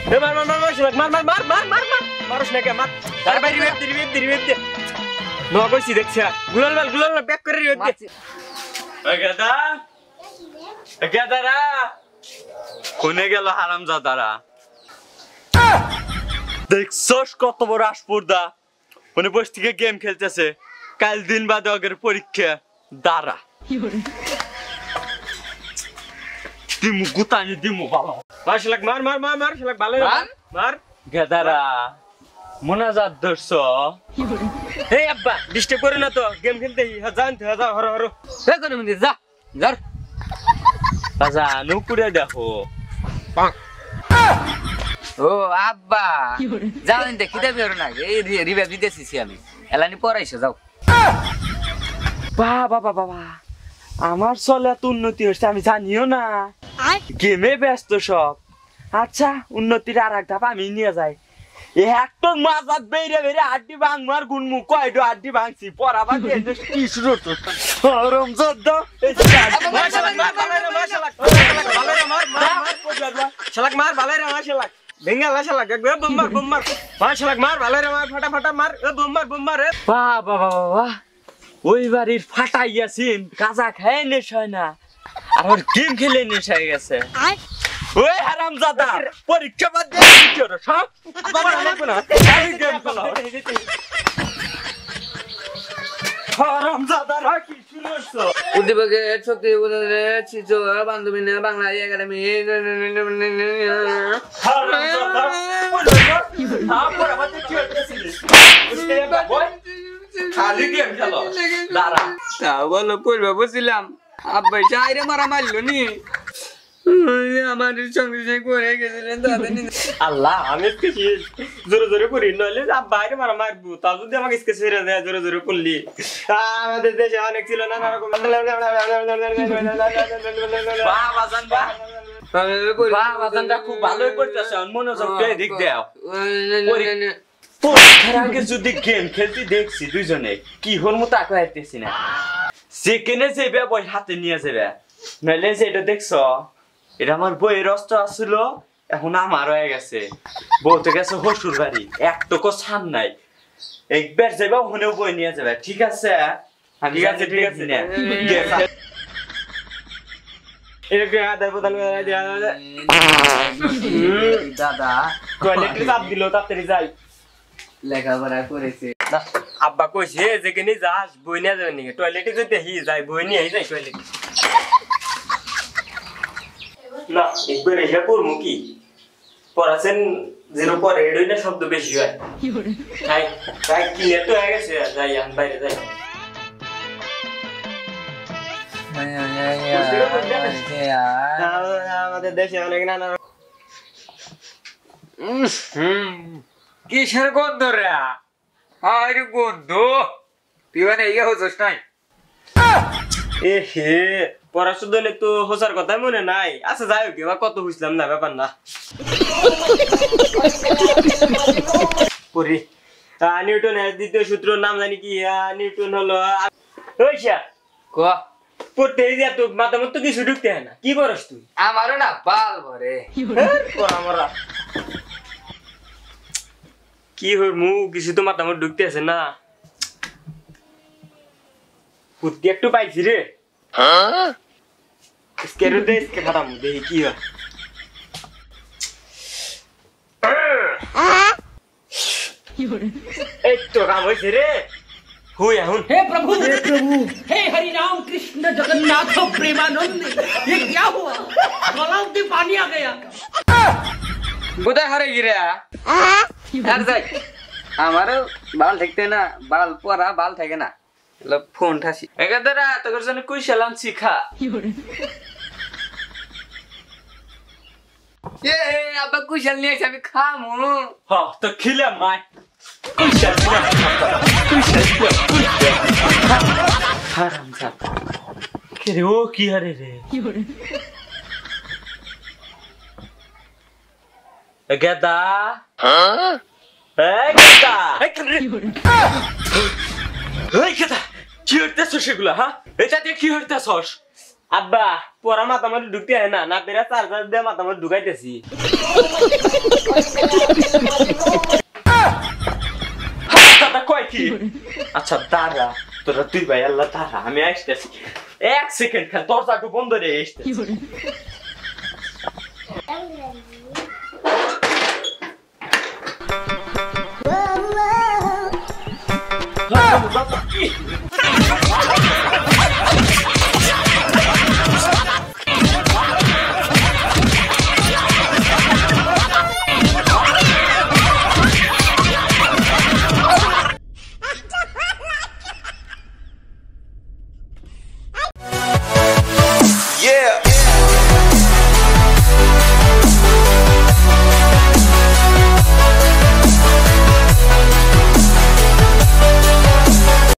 এ মার মার মার শালাক মার মার মার মার মার মার মারস না কে মার তার বাইরে রিবেট দে ন কইছি দেখছ গুলাল ব্যাক করে রিবেট দে গেদারা কোনে গেল হারামজাদারা দেখছস কত বড় আসপর্দা কোনে বস থেকে গেম খেলতেছে কাল দিন বাদে আগের পরীক্ষা দাঁড়া দিমু গুতানি দিমু বাবা মার শালাক মার মার মার মার শালাক ভালো মার গেদারা মোনাজাত ধরছ এই আব্বা ডিস্টার্ব করে না তো গেম খেলতে জানতে যা হর হর এ কোন মিনিট যা যার বাজা নুকুরে দেখো ও আব্বা যাও নিতে খিদে বেরো না এই রিভাইভ দিতেছি আমি এলানি পড়াইছো যাও বাবা বাবা আমার চলে এত উন্নতি হচ্ছে আমি জানিও না গেমে ব্যস্ত সব আচ্ছা উন্নতির আর এক ধাপ আমি নিয়ে যাই একটা মাজাত বেরে বেরে আড্ডি ভাঙমার গুনমু কয়ডো আড্ডি ভাঙছি পড়া ভাঙি কি শুরু রম জদ্দ শালাক মার ভালো রে মার শালাক ভেঙ্গালা শালাক একবার বোমার মার শালাক মার ভালো রে মার ফাটা মার এ বোমার রে বাবা বাবা ওই বাড়ির ফাটাইয়াছিন কাজা খায় নেশায় না আর ওর গেম খেলে নেশায় গেছে ওই হারামজাদা পরীক্ষা বাদ দিয়ে কি করো সব বাবা লাগবে না আমি গেম খেলা হারামজাদারা কি শুনছো উদ্দীপকে শক্তি উদরে চিচো বান্ধবী না বাংলা একাডেমি হারামজাদা পড়া বাদ দিয়ে কি করতেছিস খালি গেম খেলো দাঁড়া তা বলো পড়বে বসছিলাম আব্বাই চাইরে মারা মারলো নি আমার সঙ্গে করে গেছিলেন আল্লাহ আমি জোরে করি নইলে বাইরে মারা মারবো তা যদি আমাকে ছেড়ে দেয় জোরে করলি আমাদের দেশে অনেক ছিল না খুব ভালোই করতেছে মনোযোগ দিক দেও পরীক্ষার আগে যদি গেম খেলতে দেখছি দুইজনে কি হর মতো আঁকা হারতেছি না সেকেন্ডে যাবে বই হাতে নিয়ে যাবে নইলে যে এটা দেখছ এটা আমার বইয়ের অস্ত্র আসছিল এখন আমার হয়ে গেছে বউতে গেছে হসুর বাড়ি একটুকু ছান নাই একবার যাবে ওখানেও বই নিয়ে যাবে ঠিক আছে ঠিক আছে দাদা টয়লেটে চাপ দিল তাড়াতাড়ি যাই লেখাপড়া করেছে আব্বা কইছে যেখানে যাস বই নিয়ে যাবে নাকি টয়লেটে যদি যাই বই নিয়ে যাই টয়লেটে না একবার এটা করবো কি পড়াছেন জিরো পরে এডই না শব্দ বেশি হয় তাই তাই ক্লিয়ার তো হয়ে গেছে যাই আমি বাইরে যাই আমাদের দেশে অনেক নানা কিসের গন্ধ রে আরে গন্ধ তুই মানে ইয়ে হচ্ছিস নাই এ হে পড়াশোনা তো হোসার কথা মনে নাই আচ্ছা যাই হোক এবার কত বুঝলাম না ব্যাপার না পড়ি নিউটনের দ্বিতীয় সূত্রের নাম জানি কি নিউটন হলো ওইসা ক পড়তে যা তো মাথা মতো কিছু ঢুকতে হয় না কি করস তুই আমারও না বাল ভরে আমরা কি হর মু কিছু তো মাথা মতো ঢুকতে আছে না পুত্তি একটু পাইছি রে স্কেরো দে স্কে খারাপ দেখি কি হয় এই তো কাম হয়েছে রে हुई है हे प्रभु हे हरि राम कृष्ण जगन्नाथ प्रेमानंद ये क्या हुआ गलाव में पानी आ गया কোথায় হারে গিরে আর যাই আমারও বাল ঠেকতে না বাল পরা বাল থাকে না ফোন ঠাসি একাদারা তোর জন্য কই সালাম শিখা এ আব্বা কুশল নিয়ে আমি খামু হ তো খিলা মাই হারামজাদা কে রে ও কি হারে রে গেদা এই গেদা এই গেদা কি হইতেছ সেগুলা হ্যাঁ এটা দিয়ে কি হইতেছস আব্বা পরা মাথা মধ্যে ঢুকতে হয় না, না পেরা চার্জার দিয়ে মাথা মধ্যে ঢুকাইতেছি। দাদা কয় কি? আচ্ছা দাঁড়া, তোরা তুই ভাই আল্লাহ দাঁড়া, আমি আসতেছি 1 সেকেন্ড, খালি দরজাটা বন্ধ রে আসতেছি। Yeah.